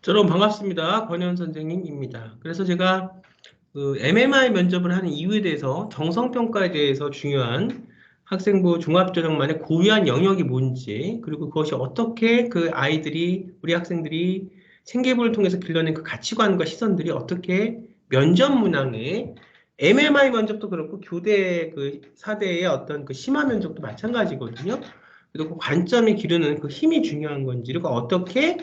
여러분 반갑습니다. 권현 선생님입니다. 그래서 제가 그 MMI 면접을 하는 이유에 대해서 정성평가에 대해서 중요한 학생부 종합전형만의 고유한 영역이 뭔지, 그리고 그것이 어떻게 그 아이들이, 우리 학생들이 생계부를 통해서 길러낸 그 가치관과 시선들이 어떻게 면접 문항에 MMI 면접도 그렇고 교대 그 사대의 어떤 그 심화 면접도 마찬가지거든요. 그리고 그 관점이 기르는 그 힘이 중요한 건지, 그리고 어떻게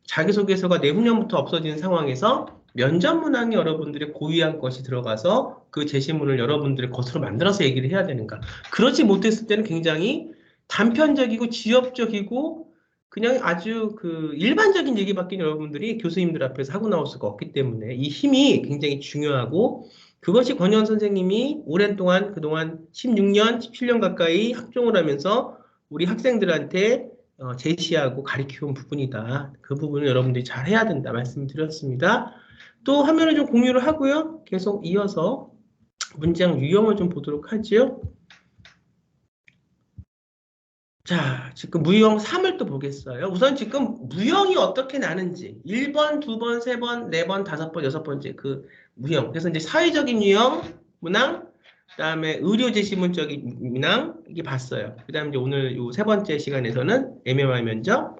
자기소개서가 내후년부터 없어지는 상황에서 면접 문항에 여러분들의 고유한 것이 들어가서 그 제시문을 여러분들의 것으로 만들어서 얘기를 해야 되는가. 그러지 못했을 때는 굉장히 단편적이고 지엽적이고 그냥 아주 그 일반적인 얘기밖에 여러분들이 교수님들 앞에서 하고 나올 수가 없기 때문에 이 힘이 굉장히 중요하고, 그것이 권현 선생님이 오랫동안 그동안 16년, 17년 가까이 학종을 하면서 우리 학생들한테 제시하고 가르쳐온 부분이다. 그 부분을 여러분들이 잘 해야 된다 말씀드렸습니다. 또 화면을 좀 공유를 하고요. 계속 이어서 문장 유형을 좀 보도록 하지요. 자, 지금 무형 3을 또 보겠어요. 우선 지금 무형이 어떻게 나는지 1번, 2번, 3번, 4번, 5번, 6번째 그 무형. 그래서 이제 사회적인 유형, 문항, 그다음에 의료 제시문적인 문항 이게 봤어요. 그다음에 이제 오늘 요 세 번째 시간에서는 MMI 면접.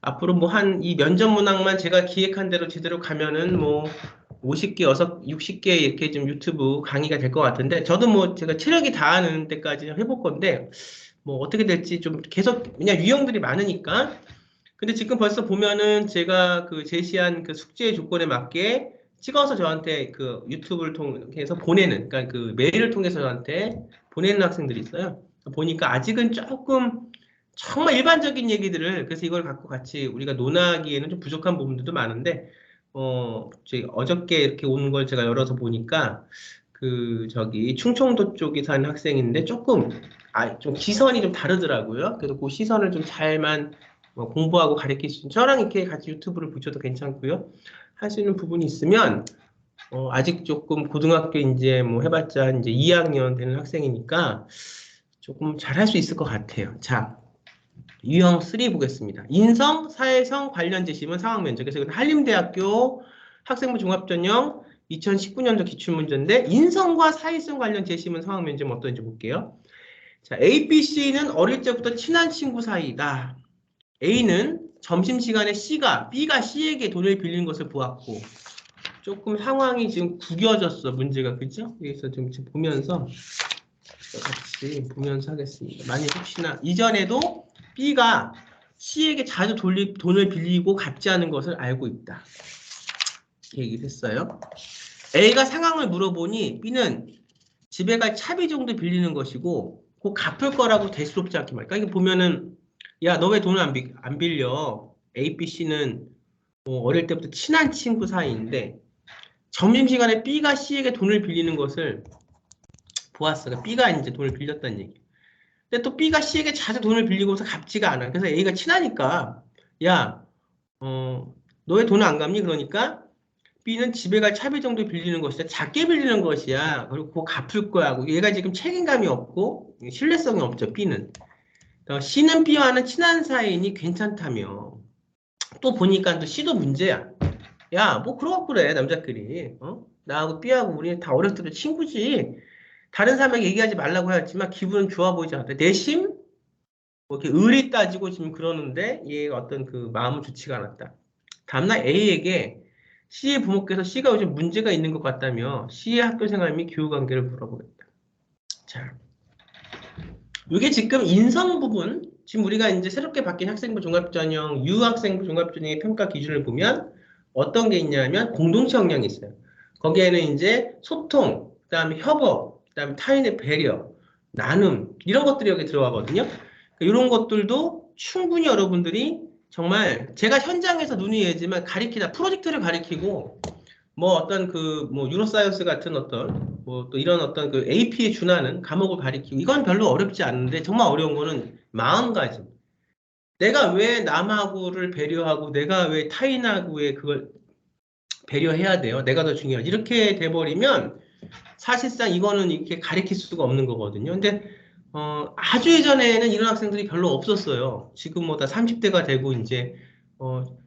앞으로 뭐 한 이 면접 문항만 제가 기획한 대로 제대로 가면은 뭐 50개, 60개 이렇게 좀 유튜브 강의가 될 것 같은데, 저도 뭐 제가 체력이 닿는 데까지 해볼 건데 뭐 어떻게 될지 좀 계속, 그냥 유형들이 많으니까. 근데 지금 벌써 보면은 제가 그 제시한 그 숙제 조건에 맞게 찍어서 저한테 그 유튜브를 통해서 보내는, 그러니까 그 메일을 통해서 저한테 보내는 학생들이 있어요. 보니까 아직은 조금 정말 일반적인 얘기들을, 그래서 이걸 갖고 같이 우리가 논하기에는 좀 부족한 부분들도 많은데, 어저께 이렇게 오는 걸 제가 열어서 보니까 그 저기 충청도 쪽에 사는 학생인데 조금 좀 시선이 좀 다르더라고요. 그래서 그 시선을 좀 잘만 공부하고 가르칠 수 있는, 저랑 이렇게 같이 유튜브를 보셔도 괜찮고요. 할 수 있는 부분이 있으면 아직 조금 고등학교 이제 뭐 해봤자 이제 2학년 되는 학생이니까 조금 잘 할 수 있을 것 같아요. 자, 유형 3 보겠습니다. 인성, 사회성 관련 제시문 상황 면접. 그래서 이건 한림대학교 학생부 종합전형 2019년도 기출문제인데, 인성과 사회성 관련 제시문 상황 면접 어떤지 볼게요. 자, A, B, C는 어릴 때부터 친한 친구 사이다. A는 점심시간에 B가 C에게 돈을 빌린 것을 보았고, 조금 상황이 지금 구겨졌어, 문제가. 그죠? 그래서 좀 보면서 같이 보면서 하겠습니다. 만약 혹시나 이전에도 B가 C에게 자주 돈을 빌리고 갚지 않은 것을 알고 있다, 얘기를 했어요. A가 상황을 물어보니 B는 집에 갈 차비 정도 빌리는 것이고 곧 갚을 거라고 대수롭지 않게 말이야. 그러니까 이게 보면은, 야, 너 왜 돈을 안 빌려? A, B, C는 어릴 때부터 친한 친구 사이인데 점심시간에 B가 C에게 돈을 빌리는 것을 보았어. 그러니까 B가 이제 돈을 빌렸다는 얘기. 근데 또 B가 C에게 자주 돈을 빌리고서 갚지가 않아. 그래서 A가 친하니까, 야, 너 왜 돈을 안 갚니? 그러니까 B는 집에 갈 차비 정도 빌리는 것이다. 작게 빌리는 것이야. 그리고 그거 갚을 거야. 얘가 지금 책임감이 없고 신뢰성이 없죠, B는. C는 B와는 친한 사이니 괜찮다며. 또 보니까 또 C도 문제야. 야, 뭐 그러고 그래, 남자끼리. 나하고 B하고 우리 다 어렸을 때부터 친구지. 다른 사람에게 얘기하지 말라고 하였지만 기분은 좋아 보이지 않다. 내심 뭐 이렇게 의리 따지고 지금 그러는데 얘가 어떤 그 마음은 좋지가 않았다. 다음날 A에게 C의 부모께서 C가 요즘 문제가 있는 것 같다며 C의 학교 생활 및 교육 관계를 물어보겠다. 자, 이게 지금 인성 부분, 지금 우리가 이제 새롭게 바뀐 학생부 종합전형, 유학생부 종합전형의 평가 기준을 보면 어떤 게 있냐면 공동체 역량이 있어요. 거기에는 이제 소통, 그다음에 협업, 그다음에 타인의 배려, 나눔, 이런 것들이 여기 들어가거든요. 이런 것들도 충분히 여러분들이, 정말 제가 현장에서 눈이 예지만 가리키다, 프로젝트를 가리키고 뭐 어떤 그 뭐 유로사이언스 같은 어떤 뭐 또 이런 어떤 그 AP에 준하는 과목을 가리키고, 이건 별로 어렵지 않은데 정말 어려운 거는 마음가짐. 내가 왜 남하고를 배려하고 내가 왜 타인하고의 그걸 배려해야 돼요? 내가 더 중요하지. 이렇게 돼버리면 사실상 이거는 이렇게 가리킬 수가 없는 거거든요. 근데 아주 예전에는 이런 학생들이 별로 없었어요. 지금 뭐 다 30대가 되고 이제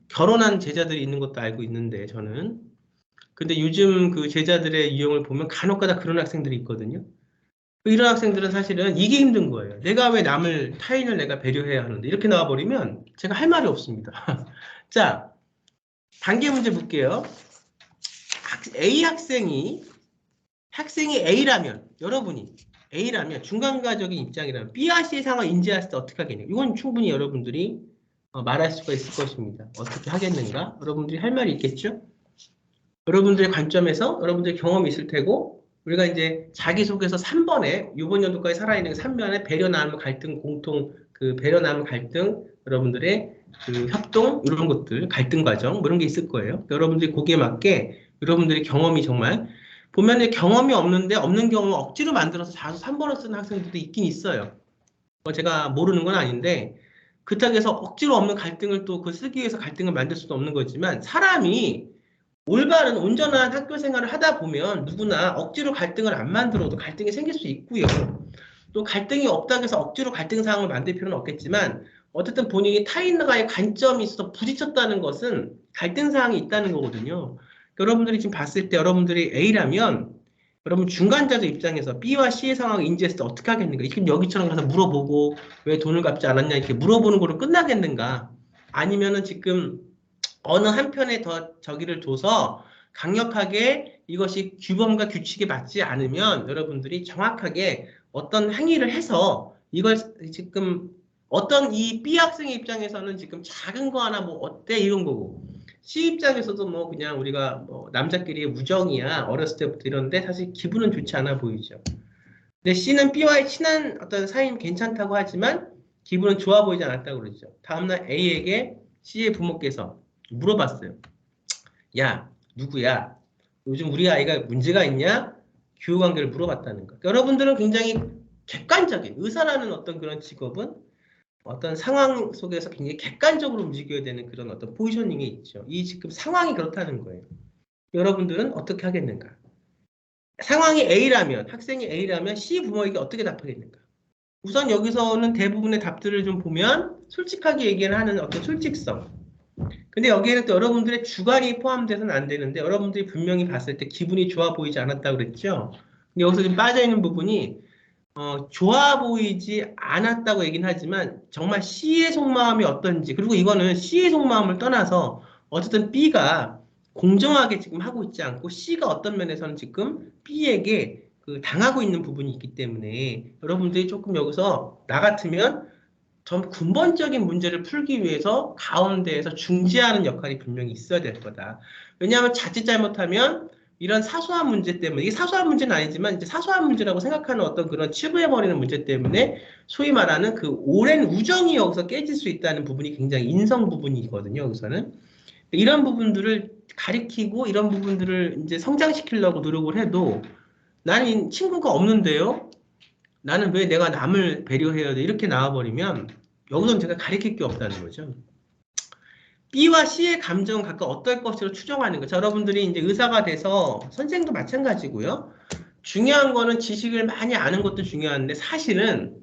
결혼한 제자들이 있는 것도 알고 있는데, 저는. 근데 요즘 그 제자들의 유형을 보면 간혹가다 그런 학생들이 있거든요. 이런 학생들은 사실은 이게 힘든 거예요. 내가 왜 타인을 내가 배려해야 하는데, 이렇게 나와버리면 제가 할 말이 없습니다. 자, 단계 문제 볼게요. A 학생이 A라면, 여러분이 A라면, 중간가적인 입장이라면, B와 C의 상황을 인지했을 때 어떻게 하겠냐. 이건 충분히 여러분들이 말할 수가 있을 것입니다. 어떻게 하겠는가? 여러분들이 할 말이 있겠죠? 여러분들의 관점에서 여러분들의 경험이 있을 테고, 우리가 이제 자기소개서 3번에, 이번 연도까지 살아있는 3번에 배려, 나눔, 갈등, 공통, 그 배려, 나눔, 갈등, 여러분들의 그 협동, 이런 것들, 갈등 과정, 뭐 이런 게 있을 거예요. 여러분들이 거기에 맞게 여러분들의 경험이 정말, 보면은 경험이 없는데 없는 경험을 억지로 만들어서 자주 3번을 쓰는 학생들도 있긴 있어요. 제가 모르는 건 아닌데, 그렇다고 해서 억지로 없는 갈등을 또 그 쓰기 위해서 갈등을 만들 수도 없는 거지만, 사람이 올바른 온전한 학교 생활을 하다 보면 누구나 억지로 갈등을 안 만들어도 갈등이 생길 수 있고요. 또 갈등이 없다고 해서 억지로 갈등 상황을 만들 필요는 없겠지만, 어쨌든 본인이 타인과의 관점이 있어서 부딪혔다는 것은 갈등 사항이 있다는 거거든요. 여러분들이 지금 봤을 때 여러분들이 A라면, 여러분 중간자적 입장에서 B와 C의 상황을 인지했을 때 어떻게 하겠는가? 지금 여기처럼 가서 물어보고 왜 돈을 갚지 않았냐 이렇게 물어보는 걸로 끝나겠는가? 아니면은 지금 어느 한편에 더 저기를 둬서 강력하게 이것이 규범과 규칙에 맞지 않으면 여러분들이 정확하게 어떤 행위를 해서 이걸 지금 어떤 이 B 학생의 입장에서는 지금 작은 거 하나 뭐 어때 이런 거고, C 입장에서도 뭐 그냥 우리가 뭐 남자끼리의 우정이야 어렸을 때부터 이런데 사실 기분은 좋지 않아 보이죠. 근데 C는 B와의 친한 어떤 사이는 괜찮다고 하지만 기분은 좋아 보이지 않았다고 그러죠. 다음날 A에게 C의 부모께서 물어봤어요. 야, 누구야? 요즘 우리 아이가 문제가 있냐? 교육관계를 물어봤다는 거. 여러분들은 굉장히 객관적인, 의사라는 어떤 그런 직업은 어떤 상황 속에서 굉장히 객관적으로 움직여야 되는 그런 어떤 포지셔닝이 있죠. 이 지금 상황이 그렇다는 거예요. 여러분들은 어떻게 하겠는가? 상황이 A라면, 학생이 A라면 C 부모에게 어떻게 답하겠는가? 우선 여기서는 대부분의 답들을 좀 보면 솔직하게 얘기를 하는 어떤 솔직성. 근데 여기에는 또 여러분들의 주관이 포함돼서는 안 되는데, 여러분들이 분명히 봤을 때 기분이 좋아 보이지 않았다고 그랬죠? 근데 여기서 지금 빠져있는 부분이 좋아 보이지 않았다고 얘기는 하지만 정말 C의 속마음이 어떤지, 그리고 이거는 C의 속마음을 떠나서 어쨌든 B가 공정하게 지금 하고 있지 않고 C가 어떤 면에서는 지금 B에게 그 당하고 있는 부분이 있기 때문에 여러분들이 조금 여기서 나 같으면 좀 근본적인 문제를 풀기 위해서 가운데에서 중재하는 역할이 분명히 있어야 될 거다. 왜냐하면 자칫 잘못하면 이런 사소한 문제 때문에, 이게 사소한 문제는 아니지만 이제 사소한 문제라고 생각하는 어떤 그런 치부해버리는 문제 때문에 소위 말하는 그 오랜 우정이 여기서 깨질 수 있다는 부분이 굉장히 인성 부분이거든요. 여기서는 이런 부분들을 가리키고 이런 부분들을 이제 성장시키려고 노력을 해도 나는 친구가 없는데요. 나는 왜 내가 남을 배려해야 돼? 이렇게 나와버리면 여기서는 제가 가리킬 게 없다는 거죠. B와 C의 감정은 각각 어떨 것으로 추정하는 거. 자, 여러분들이 이제 의사가 돼서 선생도 마찬가지고요. 중요한 거는 지식을 많이 아는 것도 중요한데 사실은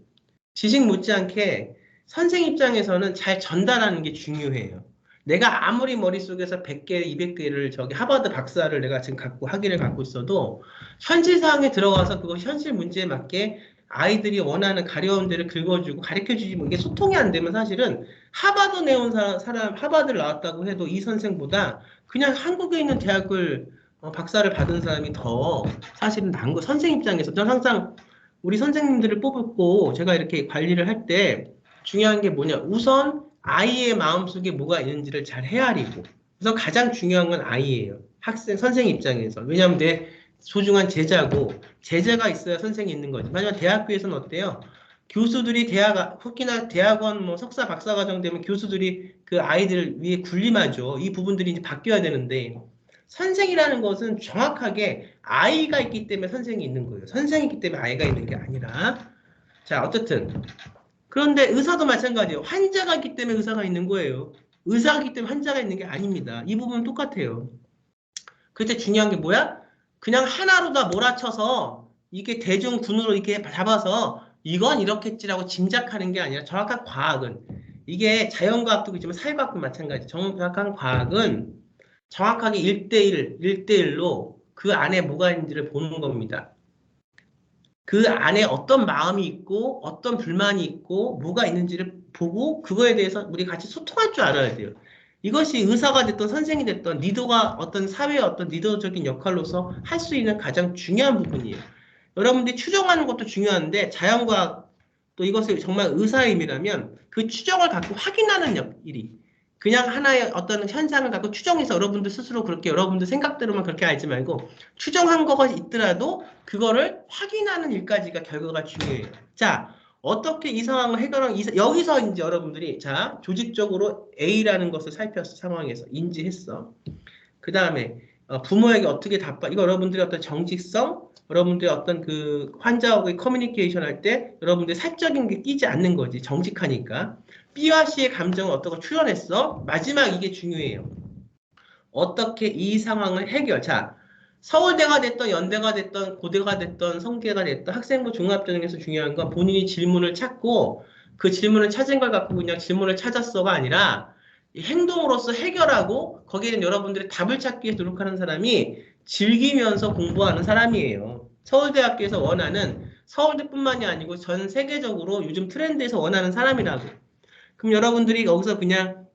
지식 못지않게 선생 입장에서는 잘 전달하는 게 중요해요. 내가 아무리 머릿속에서 100개, 200개를 저기 하버드 박사를 내가 지금 학위를 갖고 있어도 현실 상황에 들어가서 그거 현실 문제에 맞게 아이들이 원하는 가려운 데를 긁어주고 가르쳐주지 뭐 이게 소통이 안 되면 사실은 하버드 내온 사람, 하버드를 나왔다고 해도 이 선생보다 그냥 한국에 있는 대학을 박사를 받은 사람이 더 사실은 나은 거. 선생 입장에서 저는 항상 우리 선생님들을 뽑고 제가 이렇게 관리를 할 때 중요한 게 뭐냐. 우선 아이의 마음속에 뭐가 있는지를 잘 헤아리고, 우선 가장 중요한 건 아이예요. 선생 입장에서. 왜냐하면 내 소중한 제자고, 제자가 있어야 선생이 있는 거지. 하지만 대학교에서는 어때요? 교수들이 특히나 대학원 뭐 석사 박사 과정 되면 교수들이 그 아이들 위에 군림하죠. 이 부분들이 이제 바뀌어야 되는데, 선생이라는 것은 정확하게 아이가 있기 때문에 선생이 있는 거예요. 선생이 있기 때문에 아이가 있는 게 아니라. 자, 어쨌든. 그런데 의사도 마찬가지예요. 환자가 있기 때문에 의사가 있는 거예요. 의사가 있기 때문에 환자가 있는 게 아닙니다. 이 부분은 똑같아요. 그때 중요한 게 뭐야? 그냥 하나로 다 몰아쳐서 이게 대중군으로 이렇게 잡아서 이건 이렇겠지라고 짐작하는 게 아니라 정확한 과학은 이게 자연과학도 그렇지만 사회과학도 마찬가지. 정확한 과학은 정확하게 1대1, 1대1로 그 안에 뭐가 있는지를 보는 겁니다. 그 안에 어떤 마음이 있고 어떤 불만이 있고 뭐가 있는지를 보고 그거에 대해서 우리 같이 소통할 줄 알아야 돼요. 이것이 의사가 됐던 선생이 됐던 리더가 어떤 사회의 어떤 리더적인 역할로서 할 수 있는 가장 중요한 부분이에요. 여러분들이 추정하는 것도 중요한데 자연과학 또 이것을 정말 의사의 의미라면 그 추정을 갖고 확인하는 일이 그냥 하나의 어떤 현상을 갖고 추정해서 여러분들 스스로 그렇게 여러분들 생각대로만 그렇게 알지 말고 추정한 거가 있더라도 그거를 확인하는 일까지가 결과가 중요해요. 자, 어떻게 이 상황을 여기서 이제 여러분들이 자, 조직적으로 A라는 것을 살폈어. 상황에서 인지했어. 그 다음에 부모에게 어떻게 이거 여러분들이 어떤 정직성, 여러분들이 어떤 그 환자하고의 커뮤니케이션 할 때 여러분들이 사적인 게 끼지 않는 거지. 정직하니까. B와 C의 감정을 어떻게 추론했어? 마지막 이게 중요해요. 어떻게 이 상황을 자, 서울대가 됐던 연대가 됐던 고대가 됐던 성대가 됐던 학생부 종합전형에서 중요한 건 본인이 질문을 찾고 그 질문을 찾은 걸 갖고 그냥 질문을 찾았어가 아니라 행동으로서 해결하고 거기에는 여러분들이 답을 찾기 위해 노력하는 사람이 즐기면서 공부하는 사람이에요. 서울대학교에서 원하는 서울대뿐만이 아니고 전 세계적으로 요즘 트렌드에서 원하는 사람이라고. 그럼 여러분들이 여기서 그냥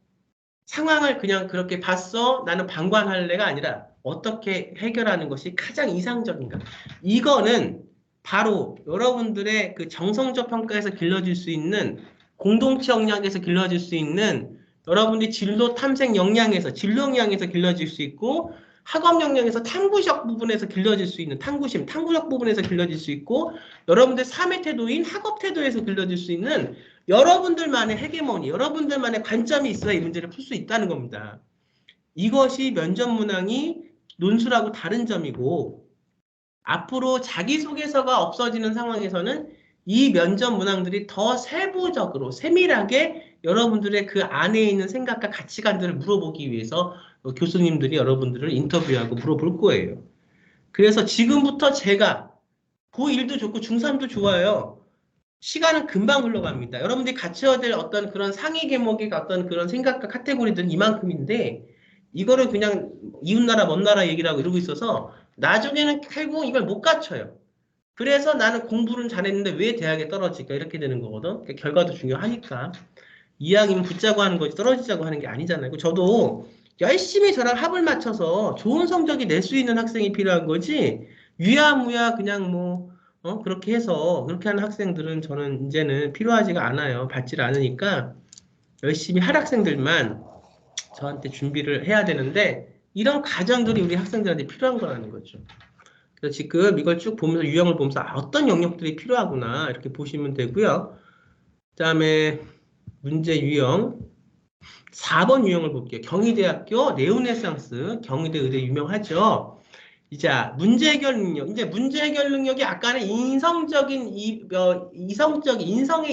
상황을 그냥 그렇게 봤어? 나는 방관할래가 아니라 어떻게 해결하는 것이 가장 이상적인가? 이거는 바로 여러분들의 그 정성적 평가에서 길러질 수 있는 공동체 역량에서 길러질 수 있는 여러분들이 진로 탐색 역량에서 진로 역량에서 길러질 수 있고 학업 역량에서 탐구적 부분에서 길러질 수 있는 탐구심, 탐구적 부분에서 길러질 수 있고 여러분들 삶의 태도인 학업 태도에서 길러질 수 있는 여러분들만의 헤게모니, 여러분들만의 관점이 있어야 이 문제를 풀 수 있다는 겁니다. 이것이 면접 문항이 논술하고 다른 점이고 앞으로 자기소개서가 없어지는 상황에서는 이 면접 문항들이 더 세부적으로 세밀하게 여러분들의 그 안에 있는 생각과 가치관들을 물어보기 위해서 교수님들이 여러분들을 인터뷰하고 물어볼 거예요. 그래서 지금부터 제가 고1도 좋고 중3도 좋아요. 시간은 금방 흘러갑니다. 여러분들이 갖춰야 될 어떤 그런 상위 계목의 어떤 그런 생각과 카테고리들은 이만큼인데 이거를 그냥 이웃나라 먼 나라 얘기를 하고 이러고 있어서 나중에는 결국 이걸 못 갖춰요. 그래서 나는 공부는 잘했는데 왜 대학에 떨어질까 이렇게 되는 거거든. 그러니까 결과도 중요하니까. 이왕이면 붙자고 하는 거지 떨어지자고 하는 게 아니잖아요. 저도 열심히 저랑 합을 맞춰서 좋은 성적이 낼 수 있는 학생이 필요한 거지 유야무야 그냥 뭐 그렇게 해서 그렇게 하는 학생들은 저는 이제는 필요하지가 않아요. 받질 않으니까 열심히 할 학생들만 저한테 준비를 해야 되는데 이런 과정들이 우리 학생들한테 필요한 거라는 거죠. 그래서 지금 이걸 쭉 보면서 유형을 보면서 어떤 영역들이 필요하구나 이렇게 보시면 되고요. 그다음에 문제 유형 4번 유형을 볼게요. 경희대학교 네오네상스 경희대 의대 유명하죠. 이제 문제 해결 능력. 이제 문제 해결 능력이 아까는 인성의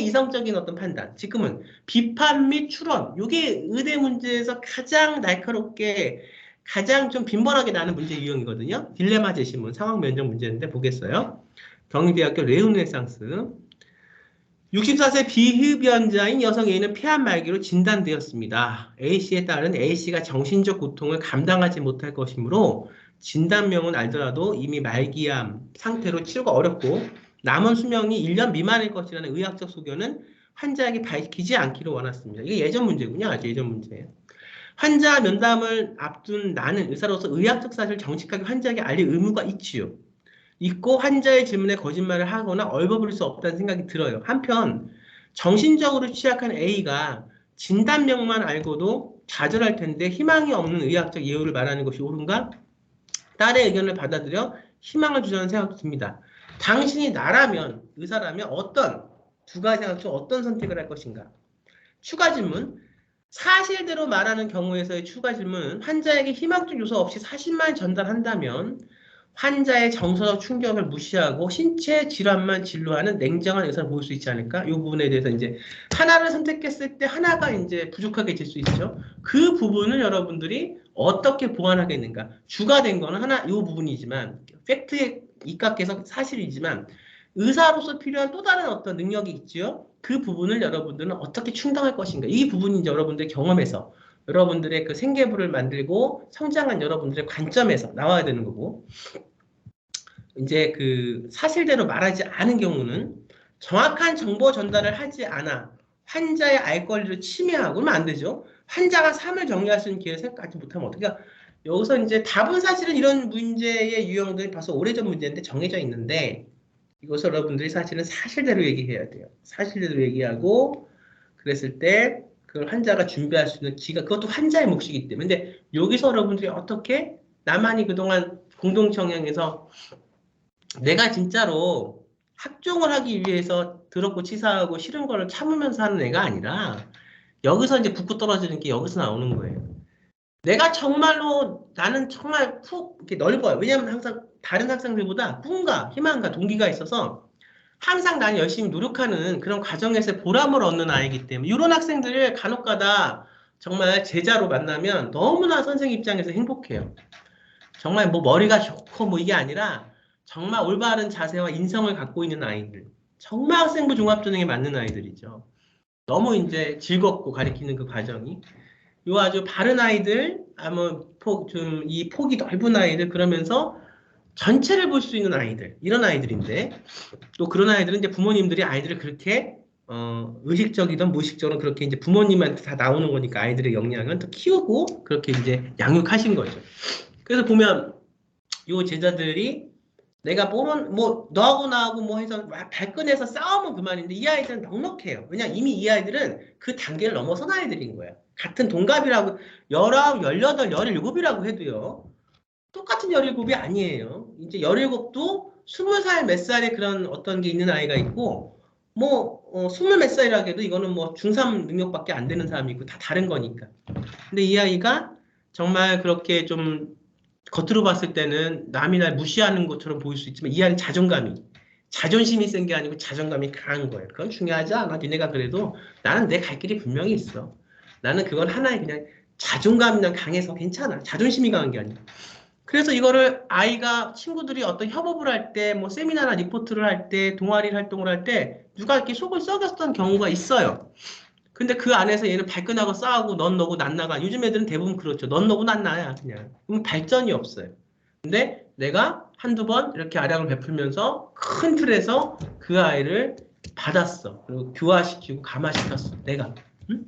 이성적인 어떤 판단. 지금은 비판 및 추론. 이게 의대 문제에서 가장 날카롭게 가장 좀 빈번하게 나는 문제 유형이거든요. 딜레마 제시문 상황 면접 문제인데 보겠어요. 경희대학교 레오네상스 64세 비흡연자인 여성 A는 폐암 말기로 진단되었습니다. A씨에 따른 A씨가 정신적 고통을 감당하지 못할 것이므로 진단명은 알더라도 이미 말기암 상태로 치료가 어렵고 남은 수명이 1년 미만일 것이라는 의학적 소견은 환자에게 밝히지 않기를 원했습니다. 이게 예전 문제군요. 아주 예전 문제예요. 환자 면담을 앞둔 나는 의사로서 의학적 사실을 정직하게 환자에게 알릴 의무가 있고 환자의 질문에 거짓말을 하거나 얼버무릴 수 없다는 생각이 들어요. 한편 정신적으로 취약한 A가 진단명만 알고도 좌절할 텐데 희망이 없는 의학적 예우를 말하는 것이 옳은가? 딸의 의견을 받아들여 희망을 주자는 생각도 듭니다. 당신이 나라면 의사라면 두 가지 생각 중 어떤 선택을 할 것인가? 추가 질문. 사실대로 말하는 경우에서의 추가 질문은 환자에게 희망적 요소 없이 사실만 전달한다면 환자의 정서적 충격을 무시하고 신체 질환만 진료하는 냉정한 의사를 보일 수 있지 않을까? 이 부분에 대해서 이제 하나를 선택했을 때 하나가 이제 부족하게 될 수 있죠. 그 부분을 여러분들이 어떻게 보완하겠는가? 주가 된 거는 이 부분이지만 팩트에 입각해서 사실이지만 의사로서 필요한 또 다른 어떤 능력이 있지요. 그 부분을 여러분들은 어떻게 충당할 것인가. 이 부분이 이제 여러분들의 경험에서 여러분들의 그 생계부를 만들고 성장한 여러분들의 관점에서 나와야 되는 거고, 이제 그 사실대로 말하지 않은 경우는 정확한 정보 전달을 하지 않아 환자의 알 권리를 침해하고 그러면 안 되죠. 환자가 삶을 정리할 수 있는 기회를 생각하지 못하면 어떻게, 그러니까 여기서 이제 답은 사실은 이런 문제의 유형들이 벌써 오래전 문제인데 정해져 있는데, 이것을 여러분들이 사실은 사실대로 얘기해야 돼요. 사실대로 얘기하고 그랬을 때 그걸 환자가 준비할 수 있는 기가, 그것도 환자의 몫이기 때문에. 근데 여기서 여러분들이 어떻게 나만이 그동안 공동청량에서 내가 진짜로 학종을 하기 위해서 더럽고 치사하고 싫은 거를 참으면서 하는 애가 아니라, 여기서 이제 붙고 떨어지는 게 여기서 나오는 거예요. 내가 정말로, 나는 정말 푹 이렇게 넓어요. 왜냐하면 항상 다른 학생들보다 꿈과 희망과 동기가 있어서 항상 나는 열심히 노력하는 그런 과정에서 보람을 얻는 아이이기 때문에, 이런 학생들을 간혹가다 정말 제자로 만나면 너무나 선생님 입장에서 행복해요. 정말 뭐 머리가 좋고 뭐 이게 아니라 정말 올바른 자세와 인성을 갖고 있는 아이들. 정말 학생부 종합전형에 맞는 아이들이죠. 너무 이제 즐겁고 가르치는 그 과정이. 요 아주 바른 아이들, 아마 이 폭이 넓은 아이들, 그러면서 전체를 볼 수 있는 아이들, 이런 아이들인데, 또 그런 아이들은 이제 부모님들이 아이들을 그렇게 의식적이든 무의식적으로 그렇게 이제 부모님한테 다 나오는 거니까 아이들의 역량은 또 키우고 그렇게 이제 양육하신 거죠. 그래서 보면 요 제자들이 내가 뭐 너하고 나하고 뭐 해서 막 발끈해서 싸우면 그만인데, 이 아이들은 넉넉해요. 왜냐 이미 이 아이들은 그 단계를 넘어선 아이들인 거야. 같은 동갑이라고 19, 18, 17이라고 해도요. 똑같은 17이 아니에요. 이제 17도 20살 몇 살에 그런 어떤 게 있는 아이가 있고, 뭐 20 몇 살이라고 해도 이거는 뭐 중3 능력밖에 안 되는 사람이 있고 다 다른 거니까. 근데 이 아이가 정말 그렇게 좀 겉으로 봤을 때는 남이 날 무시하는 것처럼 보일 수 있지만, 이 안에 자존심이 센 게 아니고 자존감이 강한 거예요. 그건 중요하지 않아. 니네가 그래도 나는 내 갈 길이 분명히 있어. 나는 그건 하나의 그냥 자존감이 강해서 괜찮아. 자존심이 강한 게 아니야. 그래서 이거를 아이가 친구들이 어떤 협업을 할 때, 뭐 세미나나 리포트를 할 때, 동아리 활동을 할 때 누가 이렇게 속을 썩였던 경우가 있어요. 근데 그 안에서 얘는 발끈하고 싸우고 넌 너고 난 나가. 요즘 애들은 대부분 그렇죠. 넌 너고 난 나야 그냥. 그럼 발전이 없어요. 근데 내가 한두 번 이렇게 아량을 베풀면서 큰 틀에서 그 아이를 받았어. 그리고 교화시키고 감화시켰어. 내가. 응?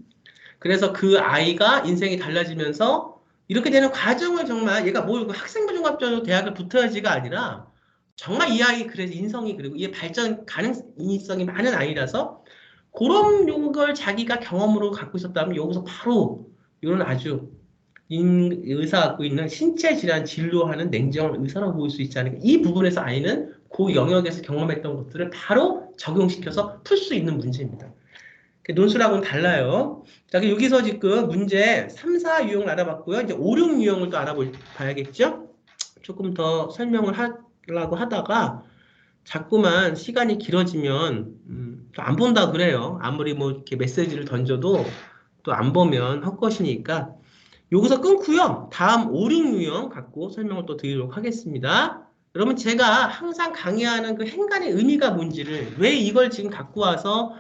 그래서 그 아이가 인생이 달라지면서 이렇게 되는 과정을 정말, 얘가 뭐 학생부 종합전으로 대학을 붙어야지가 아니라 정말 이 아이 그래서 인성이, 그리고 얘 발전 가능성이 많은 아이라서 그런 걸 자기가 경험으로 갖고 있었다면 여기서 바로 이런 아주 의사 갖고 있는 신체 질환 진료하는 냉정한 의사라고 보일 수 있지 않을까. 이 부분에서 아이는 그 영역에서 경험했던 것들을 바로 적용시켜서 풀 수 있는 문제입니다. 논술하고는 달라요. 자, 여기서 지금 문제 3, 4 유형을 알아봤고요. 이제 5, 6 유형을 또 알아봐야겠죠? 조금 더 설명을 하려고 하다가 자꾸만 시간이 길어지면 또 안 본다 그래요. 아무리 뭐 이렇게 메시지를 던져도 또 안 보면 헛것이니까 여기서 끊고요. 다음 5, 6 유형 갖고 설명을 또 드리도록 하겠습니다. 여러분, 제가 항상 강의하는 그 행간의 의미가 뭔지를, 왜 이걸 지금 갖고 와서,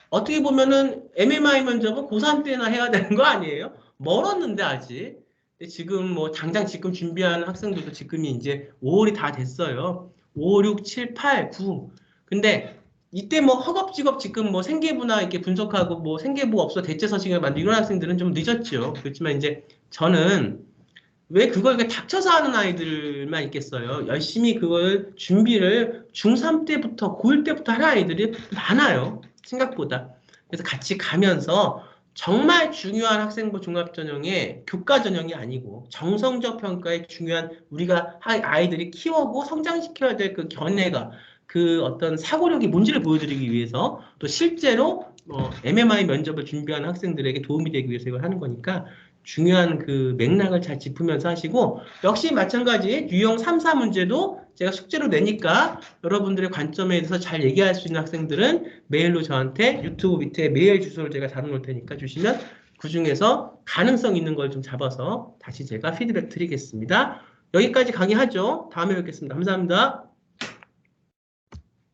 어떻게 보면은 MMI 면접은 고3 때나 해야 되는 거 아니에요? 멀었는데 아직. 근데 지금 뭐 당장 지금 준비하는 학생들도 지금이 이제 5월이 다 됐어요. 5, 6, 7, 8, 9. 근데 이때 뭐 허겁지겁 지금 뭐 생계부나 이렇게 분석하고 뭐 생계부 없어 대체 서식을 만들고 이런 학생들은 좀 늦었죠. 그렇지만 이제 저는 왜 그걸 이렇게 닥쳐서 하는 아이들만 있겠어요. 열심히 그걸 준비를 중3 때부터 고1 때부터 하는 아이들이 많아요. 생각보다. 그래서 같이 가면서 정말 중요한 학생부 종합전형의 교과전형이 아니고 정성적 평가의 중요한, 우리가 아이들이 키우고 성장시켜야 될 그 견해가, 그 어떤 사고력이 뭔지를 보여드리기 위해서, 또 실제로 MMI 면접을 준비하는 학생들에게 도움이 되기 위해서 이걸 하는 거니까 중요한 그 맥락을 잘 짚으면서 하시고, 역시 마찬가지 유형 3, 4 문제도 제가 숙제로 내니까 여러분들의 관점에 대해서 잘 얘기할 수 있는 학생들은 메일로 저한테 유튜브 밑에 메일 주소를 제가 달아놓을 테니까 주시면 그 중에서 가능성 있는 걸 좀 잡아서 다시 제가 피드백 드리겠습니다. 여기까지 강의하죠. 다음에 뵙겠습니다. 감사합니다.